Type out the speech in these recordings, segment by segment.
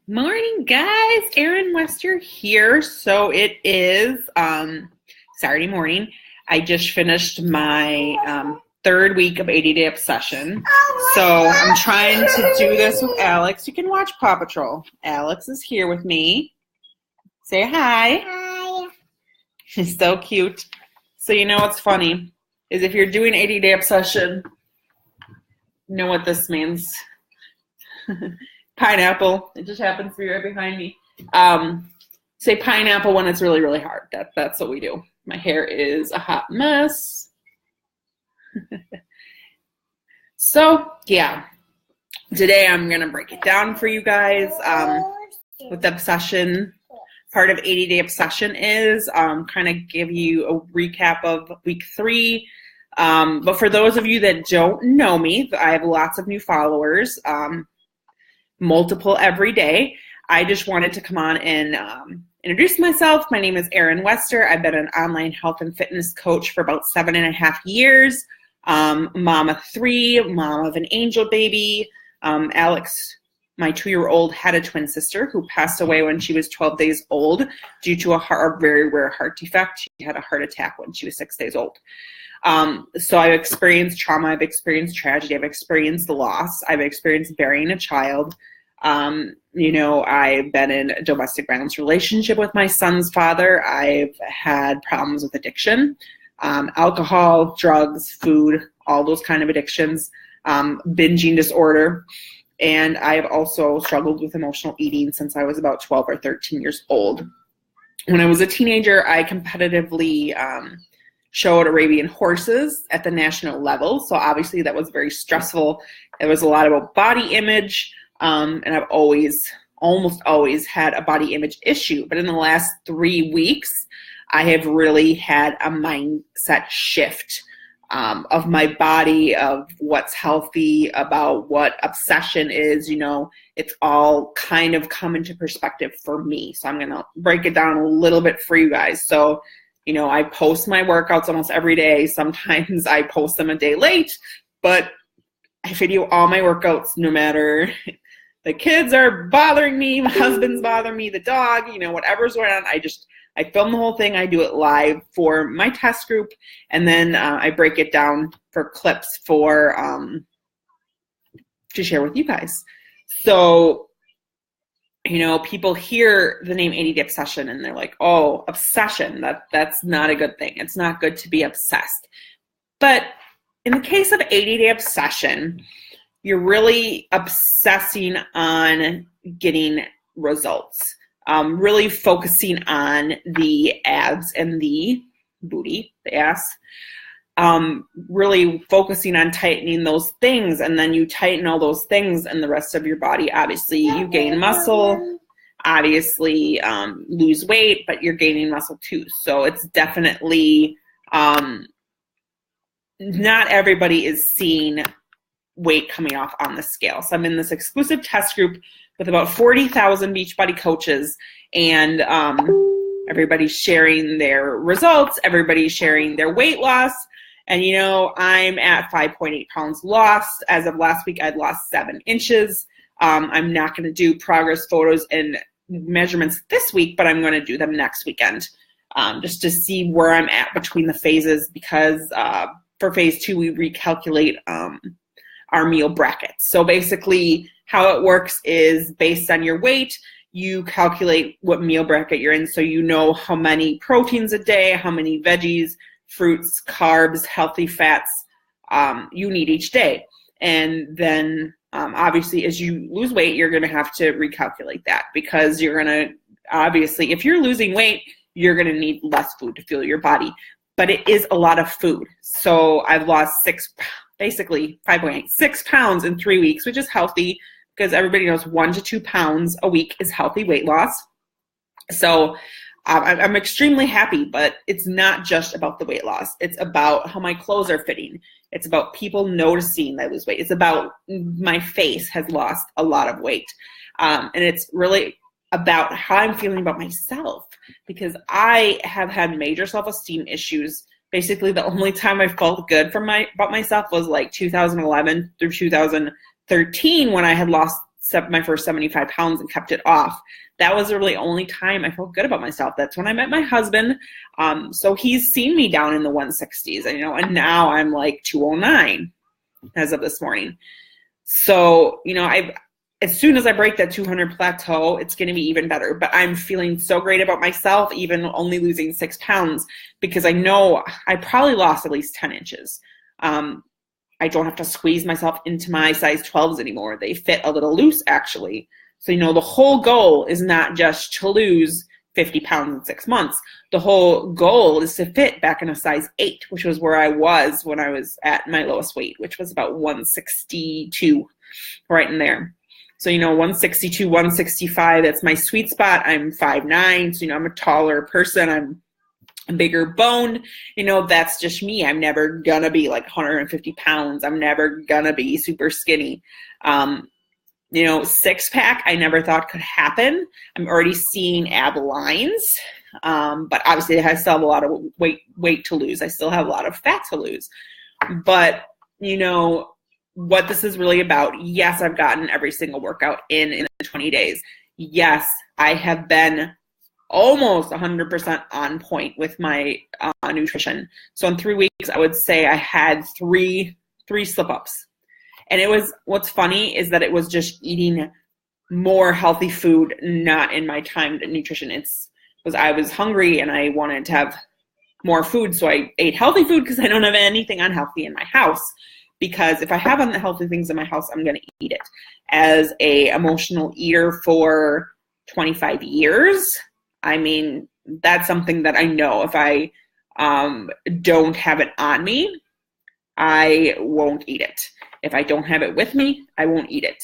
Morning, guys. Erin Wester here. So it is Saturday morning. I just finished my third week of 80-Day Obsession. So I'm trying to do this with Alex. You can watch Paw Patrol. Alex is here with me. Say hi. Hi. She's so cute. So you know what's funny is if you're doing 80-Day Obsession, you know what this means. Pineapple. It just happens to be right behind me. Say pineapple when it's really, really hard. That's what we do. My hair is a hot mess. So, yeah. Today I'm going to break it down for you guys. With the obsession, part of 80-Day Obsession is kind of give you a recap of week 3. But for those of you that don't know me, I have lots of new followers. Multiple every day. I just wanted to come on and introduce myself. My name is Erin Wester. I've been an online health and fitness coach for about 7.5 years. Mom of 3, mom of an angel baby. Alex, my 2-year-old, had a twin sister who passed away when she was 12 days old due to a very rare heart defect. She had a heart attack when she was 6 days old. So I've experienced trauma, I've experienced tragedy, I've experienced loss, I've experienced burying a child. I've been in a domestic violence relationship with my son's father. I've had problems with addiction, alcohol, drugs, food, all those kind of addictions, binging disorder. And I've also struggled with emotional eating since I was about 12 or 13 years old. When I was a teenager, I competitively, showed Arabian horses at the national level. So obviously that was very stressful. It was a lot about body image. And I've almost always had a body image issue. But in the last 3 weeks, I have really had a mindset shift of my body, of what's healthy, about what obsession is. It's all kind of come into perspective for me. So I'm going to break it down a little bit for you guys. So I post my workouts almost every day. Sometimes I post them a day late, but I video all my workouts no matter. The kids are bothering me, my husband's bothering me, the dog, whatever's going on. I film the whole thing. I do it live for my test group, and then I break it down for clips for to share with you guys. So, people hear the name 80-Day Obsession and they're like, oh, obsession, that's not a good thing. It's not good to be obsessed. But in the case of 80-Day Obsession, you're really obsessing on getting results, really focusing on the abs and the booty, the ass, really focusing on tightening those things. And then you tighten all those things and the rest of your body, obviously you gain muscle, obviously lose weight, but you're gaining muscle too. So it's definitely, not everybody is seeing weight coming off on the scale. So I'm in this exclusive test group with about 40,000 Beachbody coaches, and everybody's sharing their results, everybody's sharing their weight loss. And I'm at 5.8 pounds lost. As of last week, I'd lost 7 inches. I'm not going to do progress photos and measurements this week, but I'm going to do them next weekend, just to see where I'm at between the phases, because for phase 2, we recalculate our meal brackets. So basically how it works is based on your weight, you calculate what meal bracket you're in. So how many proteins a day, how many veggies, fruits, carbs, healthy fats you need each day. And then obviously as you lose weight, you're going to have to recalculate that, because you're going to, obviously, if you're losing weight, you're going to need less food to fuel your body. But it is a lot of food. So I've lost 5.6 pounds in 3 weeks, which is healthy, because everybody knows 1 to 2 pounds a week is healthy weight loss. So I'm extremely happy, but it's not just about the weight loss. It's about how my clothes are fitting. It's about people noticing that I lose weight. It's about my face has lost a lot of weight. And it's really about how I'm feeling about myself, because I have had major self-esteem issues. Basically, the only time I felt good about myself was like 2011 through 2013, when I had lost my first 75 pounds and kept it off. That was really the only time I felt good about myself. That's when I met my husband. So he's seen me down in the 160s, and now I'm like 209 as of this morning. So, as soon as I break that 200 plateau, it's going to be even better. But I'm feeling so great about myself, even only losing 6 pounds, because I know I probably lost at least 10 inches. I don't have to squeeze myself into my size 12s anymore. They fit a little loose, actually. So, the whole goal is not just to lose 50 pounds in 6 months. The whole goal is to fit back in a size 8, which was where I was when I was at my lowest weight, which was about 162, right in there. So, 162, 165, that's my sweet spot. I'm 5'9", so, I'm a taller person. I'm bigger boned. That's just me. I'm never going to be like 150 pounds. I'm never going to be super skinny. 6-pack, I never thought could happen. I'm already seeing ab lines. But obviously I still have a lot of weight to lose. I still have a lot of fat to lose. But, what this is really about, yes, I've gotten every single workout in 20 days. Yes, I have been almost 100% on point with my nutrition. So in 3 weeks, I would say I had three slip-ups. And what's funny is that it was just eating more healthy food, not in my timed nutrition. I was hungry and I wanted to have more food. So I ate healthy food because I don't have anything unhealthy in my house. Because if I have unhealthy things in my house, I'm going to eat it. As a emotional eater for 25 years, that's something that I know if I don't have it on me, I won't eat it. If I don't have it with me, I won't eat it.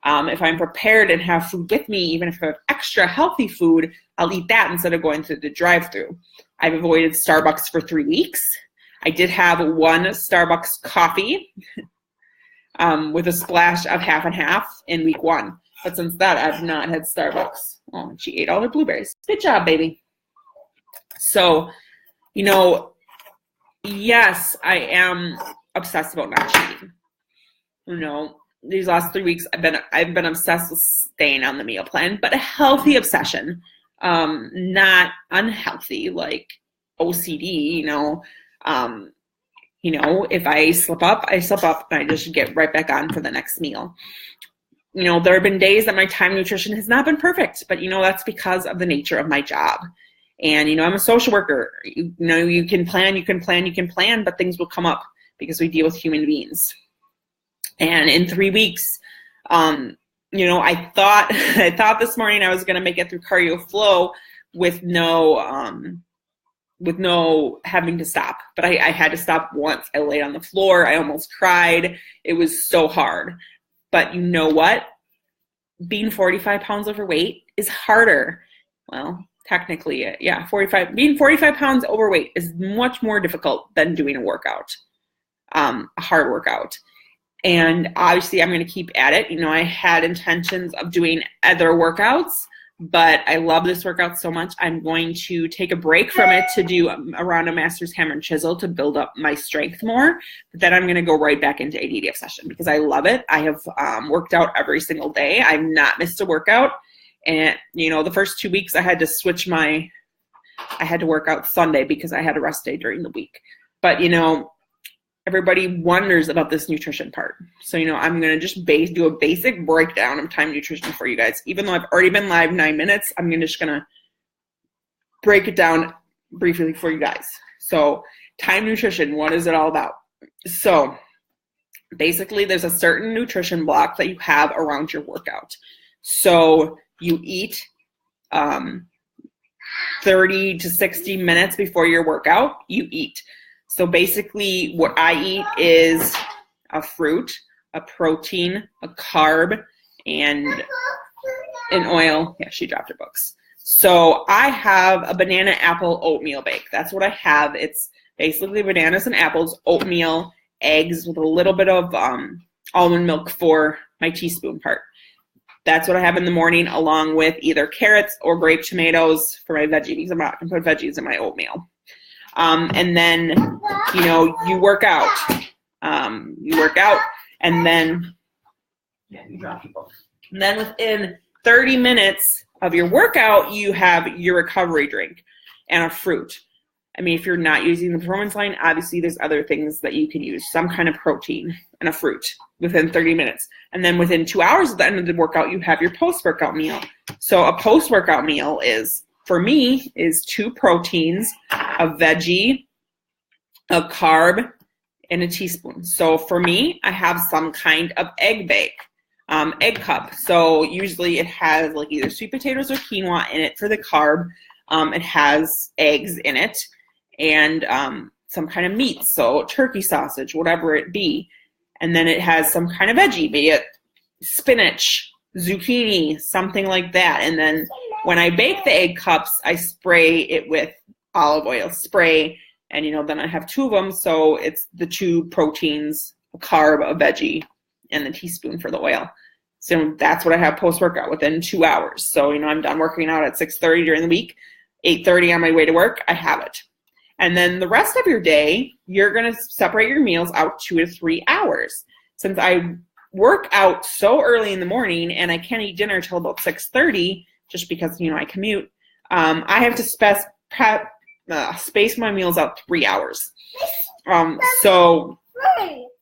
If I'm prepared and have food with me, even if I have extra healthy food, I'll eat that instead of going through the drive-thru. I've avoided Starbucks for 3 weeks. I did have one Starbucks coffee with a splash of half and half in week 1. But since that, I've not had Starbucks. Oh, she ate all her blueberries. Good job, baby. So, yes, I am obsessed about not cheating. These last 3 weeks, I've been obsessed with staying on the meal plan, but a healthy obsession, not unhealthy like OCD. If I slip up, I slip up, and I just get right back on for the next meal. There have been days that my time nutrition has not been perfect, but that's because of the nature of my job. And I'm a social worker. You can plan, but things will come up because we deal with human beings. And in 3 weeks, I thought this morning I was going to make it through cardio flow with no having to stop. But I had to stop once. I laid on the floor. I almost cried. It was so hard. But you know what? Being 45 pounds overweight is harder. Well, technically, yeah, being 45 pounds overweight is much more difficult than doing a workout, a hard workout. And obviously, I'm going to keep at it. I had intentions of doing other workouts, but I love this workout so much. I'm going to take a break from it to do a round of Masters Hammer and Chisel to build up my strength more. But then I'm going to go right back into ADDF session because I love it. I have worked out every single day. I've not missed a workout. And, the first 2 weeks I had to switch I had to work out Sunday because I had a rest day during the week. But, everybody wonders about this nutrition part. So, I'm going to just do a basic breakdown of time nutrition for you guys. Even though I've already been live 9 minutes, I'm just going to break it down briefly for you guys. So, time nutrition, what is it all about? So, basically, there's a certain nutrition block that you have around your workout. So, you eat 30 to 60 minutes before your workout, you eat. So basically what I eat is a fruit, a protein, a carb, and an oil. Yeah, she dropped her books. So I have a banana apple oatmeal bake. That's what I have. It's basically bananas and apples, oatmeal, eggs with a little bit of almond milk for my teaspoon part. That's what I have in the morning, along with either carrots or grape tomatoes for my veggies, because I'm not going to put veggies in my oatmeal. And then, you work out. And then, yeah, you dropped your book. And then within 30 minutes of your workout, you have your recovery drink and a fruit. I mean, if you're not using the performance line, obviously there's other things that you can use, some kind of protein and a fruit within 30 minutes. And then within 2 hours at the end of the workout, you have your post-workout meal. So a post-workout meal is, for me, is 2 proteins, a veggie, a carb, and a teaspoon. So for me, I have some kind of egg bake, egg cup. So usually it has like either sweet potatoes or quinoa in it for the carb. It has eggs in it and some kind of meat, so turkey sausage, whatever it be. And then it has some kind of veggie, be it spinach, zucchini, something like that. And then when I bake the egg cups, I spray it with olive oil spray. And, then I have 2 of them, so it's the 2 proteins, a carb, a veggie, and the teaspoon for the oil. So that's what I have post-workout within 2 hours. So, I'm done working out at 6:30 during the week, 8:30 on my way to work, I have it. And then the rest of your day, you're going to separate your meals out 2 to 3 hours. Since I work out so early in the morning and I can't eat dinner till about 6:30, just because, I commute, I have to space my meals out 3 hours. So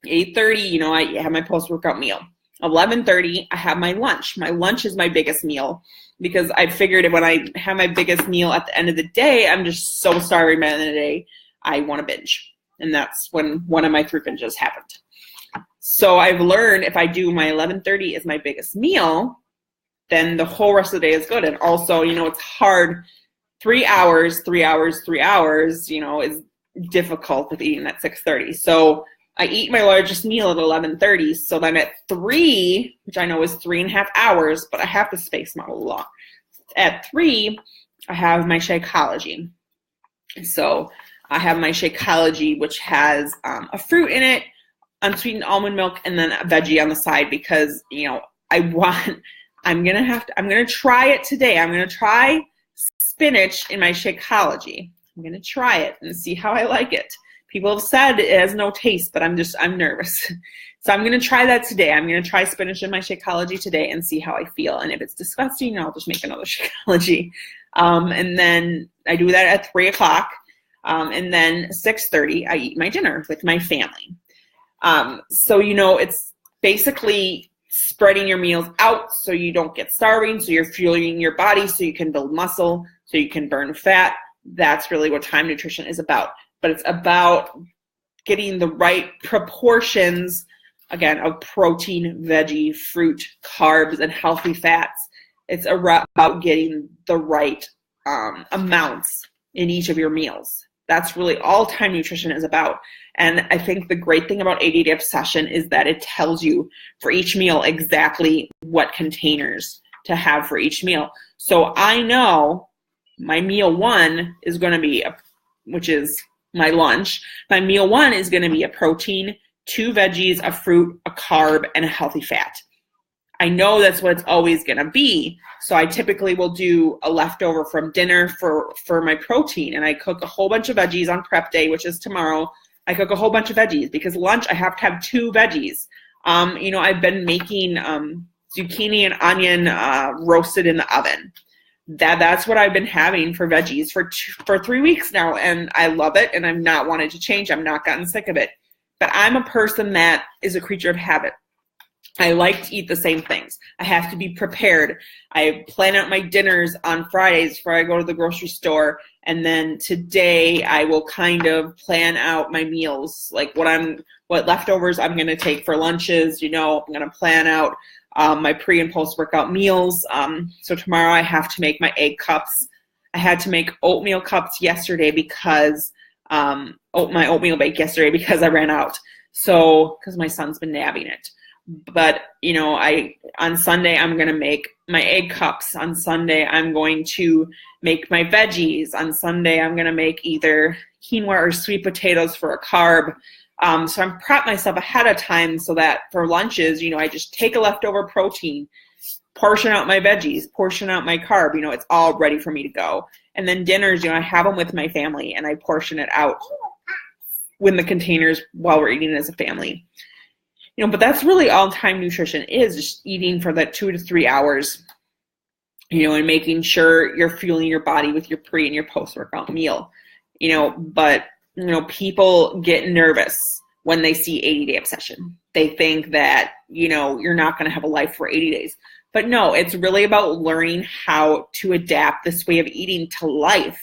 8:30, I have my post-workout meal. 11:30, I have my lunch. My lunch is my biggest meal because I figured when I have my biggest meal at the end of the day, I'm just so starving by the end of the day, I want to binge. And that's when one of my 3 binges happened. So I've learned if I do my 11:30 is my biggest meal, then the whole rest of the day is good. And also, it's hard. 3 hours, is difficult with eating at 6:30. So I eat my largest meal at 11:30. So then at 3, which I know is 3.5 hours, but I have to space them out a lot. At 3, I have my Shakeology. So I have my Shakeology, which has a fruit in it, unsweetened almond milk, and then a veggie on the side because, I'm going to try it today. I'm going to try spinach in my Shakeology. I'm going to try it and see how I like it. People have said it has no taste, but I'm nervous. So I'm going to try that today. I'm going to try spinach in my Shakeology today and see how I feel. And if it's disgusting, I'll just make another Shakeology. And then I do that at 3 o'clock. And then 6:30, I eat my dinner with my family. So, it's basically spreading your meals out so you don't get starving, so you're fueling your body so you can build muscle, so you can burn fat. That's really what Time Nutrition is about. But it's about getting the right proportions, again, of protein, veggie, fruit, carbs, and healthy fats. It's about getting the right amounts in each of your meals. That's really all Time Nutrition is about. And I think the great thing about 80-Day Obsession is that it tells you for each meal exactly what containers to have for each meal. So I know my meal 1 is going to be, which is my lunch. My meal 1 is going to be a protein, 2 veggies, a fruit, a carb, and a healthy fat. I know that's what it's always going to be. So I typically will do a leftover from dinner for my protein. And I cook a whole bunch of veggies on prep day, which is tomorrow. I cook a whole bunch of veggies because lunch I have to have 2 veggies. I've been making zucchini and onion roasted in the oven. That's what I've been having for veggies for 3 weeks now. And I love it. And I'm not wanted to change. I'm not gotten sick of it. But I'm a person that is a creature of habit. I like to eat the same things. I have to be prepared. I plan out my dinners on Fridays before I go to the grocery store. And then today I will kind of plan out my meals, like what leftovers I'm going to take for lunches. I'm going to plan out my pre and post workout meals. So tomorrow I have to make my egg cups. I had to make oatmeal cups yesterday because my oatmeal bake yesterday because I ran out. So because my son's been nabbing it. But, on Sunday, I'm going to make my egg cups. On Sunday, I'm going to make my veggies. On Sunday, I'm going to make either quinoa or sweet potatoes for a carb. So I'm prep myself ahead of time so that for lunches, I just take a leftover protein, portion out my veggies, portion out my carb. It's all ready for me to go. And then dinners, I have them with my family and I portion it out in the containers while we're eating as a family. But that's really all time nutrition is, just eating for that 2 to 3 hours, and making sure you're fueling your body with your pre and your post-workout meal, but, people get nervous when they see 80-day obsession. They think that, you're not going to have a life for 80 days. But no, it's really about learning how to adapt this way of eating to life.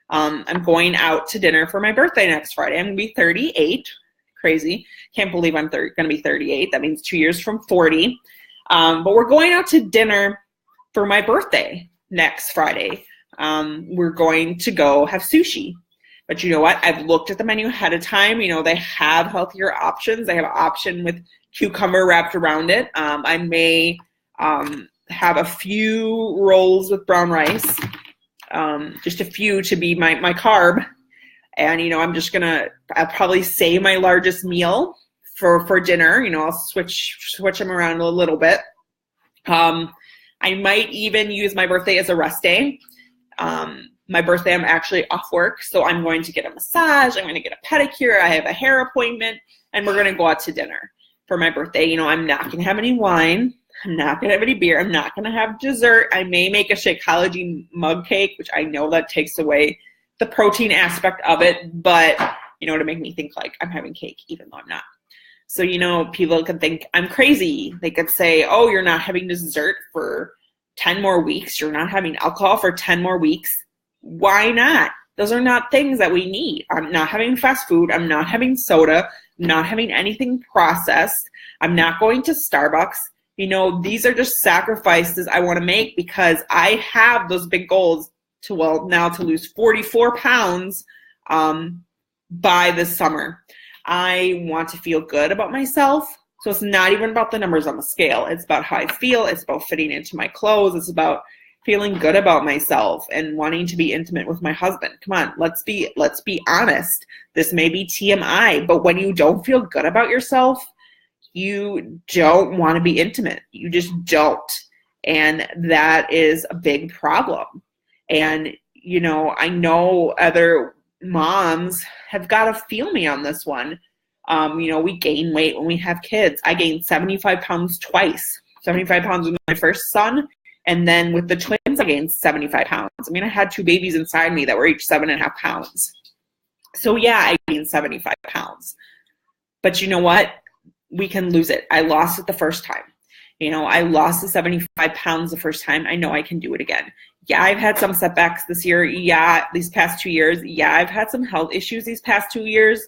I'm going out to dinner for my birthday next Friday. I'm going to be 38. Crazy. Can't believe I'm going to be 38. That means 2 years from 40. But we're going out to dinner for my birthday next Friday. We're going to go have sushi. But you know what? I've looked at the menu ahead of time. They have healthier options. They have an option with cucumber wrapped around it. I may have a few rolls with brown rice, just a few to be my carb. And, I'll probably save my largest meal for dinner. I'll switch them around a little bit. I might even use my birthday as a rest day. My birthday, I'm actually off work, so I'm going to get a massage. I'm going to get a pedicure. I have a hair appointment, and we're going to go out to dinner for my birthday. I'm not going to have any wine. I'm not going to have any beer. I'm not going to have dessert. I may make a Shakeology mug cake, which I know that takes away the protein aspect of it, but, to make me think like I'm having cake, even though I'm not. So, people can think I'm crazy. They could say, oh, you're not having dessert for 10 more weeks. You're not having alcohol for 10 more weeks. Why not? Those are not things that we need. I'm not having fast food. I'm not having soda. I'm not having anything processed. I'm not going to Starbucks. These are just sacrifices I want to make because I have those big goals to lose 44 pounds by this summer. I want to feel good about myself. So it's not even about the numbers on the scale. It's about how I feel. It's about fitting into my clothes. It's about feeling good about myself and wanting to be intimate with my husband. Come on, let's be honest. This may be TMI, but when you don't feel good about yourself, you don't want to be intimate. You just don't. And that is a big problem. And, I know other moms have got to feel me on this one. We gain weight when we have kids. I gained 75 pounds twice. 75 pounds with my first son. And then with the twins, I gained 75 pounds. I had 2 babies inside me that were each 7.5 pounds. So yeah, I gained 75 pounds. But you know what? We can lose it. I lost it the first time. I lost the 75 pounds the first time. I know I can do it again. Yeah, I've had some setbacks this year. Yeah, these past 2 years. Yeah, I've had some health issues these past 2 years.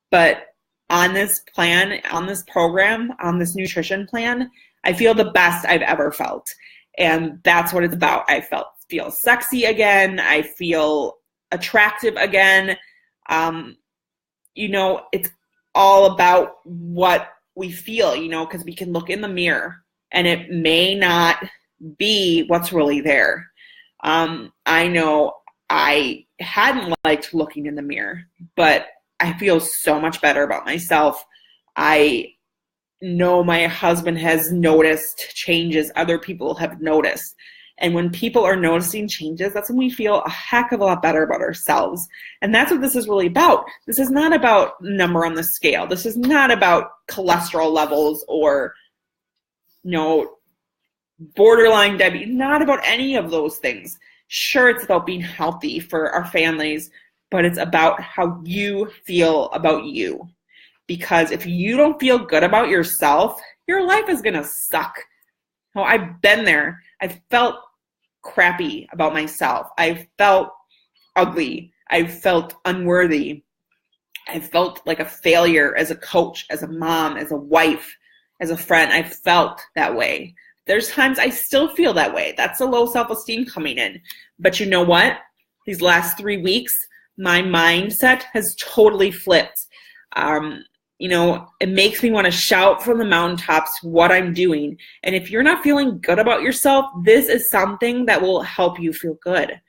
But on this plan, on this program, on this nutrition plan, I feel the best I've ever felt. And that's what it's about. I feel sexy again. I feel attractive again. It's all about what we feel, because we can look in the mirror and it may not be what's really there. I know I hadn't liked looking in the mirror, but I feel so much better about myself. I know my husband has noticed changes other people have noticed. And when people are noticing changes, that's when we feel a heck of a lot better about ourselves. And that's what this is really about. This is not about number on the scale. This is not about cholesterol levels or, borderline diabetes. Not about any of those things. Sure, it's about being healthy for our families, but it's about how you feel about you. Because if you don't feel good about yourself, your life is going to suck. I've been there. I've felt crappy about myself. I felt ugly. I felt unworthy. I felt like a failure as a coach, as a mom, as a wife, as a friend. I felt that way. There's times I still feel that way. That's a low self-esteem coming in. But you know what? These last 3 weeks, my mindset has totally flipped. It makes me want to shout from the mountaintops what I'm doing. And if you're not feeling good about yourself, this is something that will help you feel good.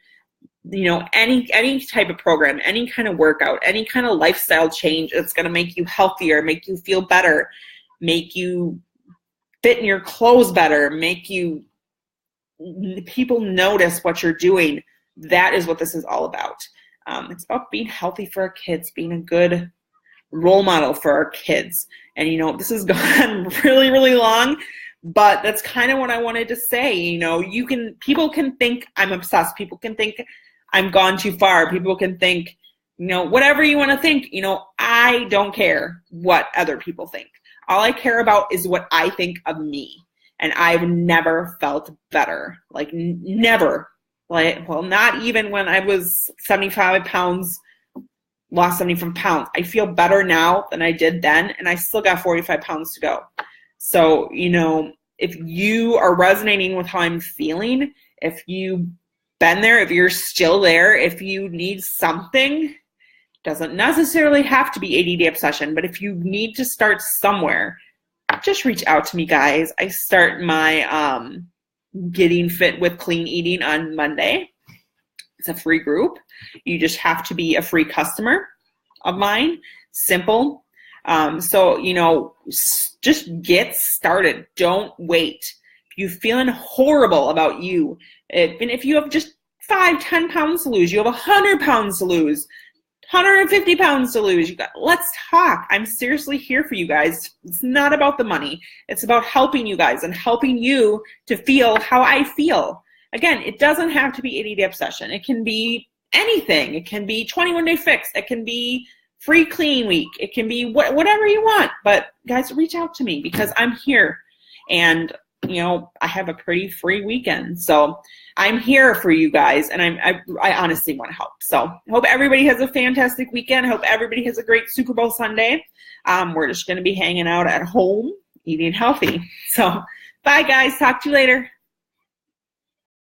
Any type of program, any kind of workout, any kind of lifestyle change that's going to make you healthier, make you feel better, make you fit in your clothes better, make people notice what you're doing. That is what this is all about. It's about being healthy for our kids, being a good role model for our kids. And, you know, this has gone really, really long, but that's kind of what I wanted to say. You know, people can think I'm obsessed. People can think I'm gone too far. People can think, you know, whatever you want to think. You know, I don't care what other people think. All I care about is what I think of me. And I've never felt better. Like, never. Like, well, not even when I was 75 pounds, lost 75 pounds. I feel better now than I did then, and I still got 45 pounds to go. So, you know, if you are resonating with how I'm feeling, if you've been there, if you're still there, if you need something, doesn't necessarily have to be ADD obsession, but if you need to start somewhere, just reach out to me, guys. I start my Getting Fit with Clean Eating on Monday. It's a free group. You just have to be a free customer of mine. Simple. So, you know, just get started. Don't wait. If you're feeling horrible about you, and if you have just 5-10 pounds to lose, you have 100 pounds to lose, 150 pounds to lose, let's talk. I'm seriously here for you guys. It's not about the money. It's about helping you guys and helping you to feel how I feel. Again, it doesn't have to be ADD obsession. It can be anything. It can be 21-day fix. It can be free clean week. It can be whatever you want. But guys, reach out to me because I'm here. And, you know, I have a pretty free weekend. So I'm here for you guys. And I honestly want to help. So I hope everybody has a fantastic weekend. I hope everybody has a great Super Bowl Sunday. We're just going to be hanging out at home, eating healthy. So bye, guys. Talk to you later.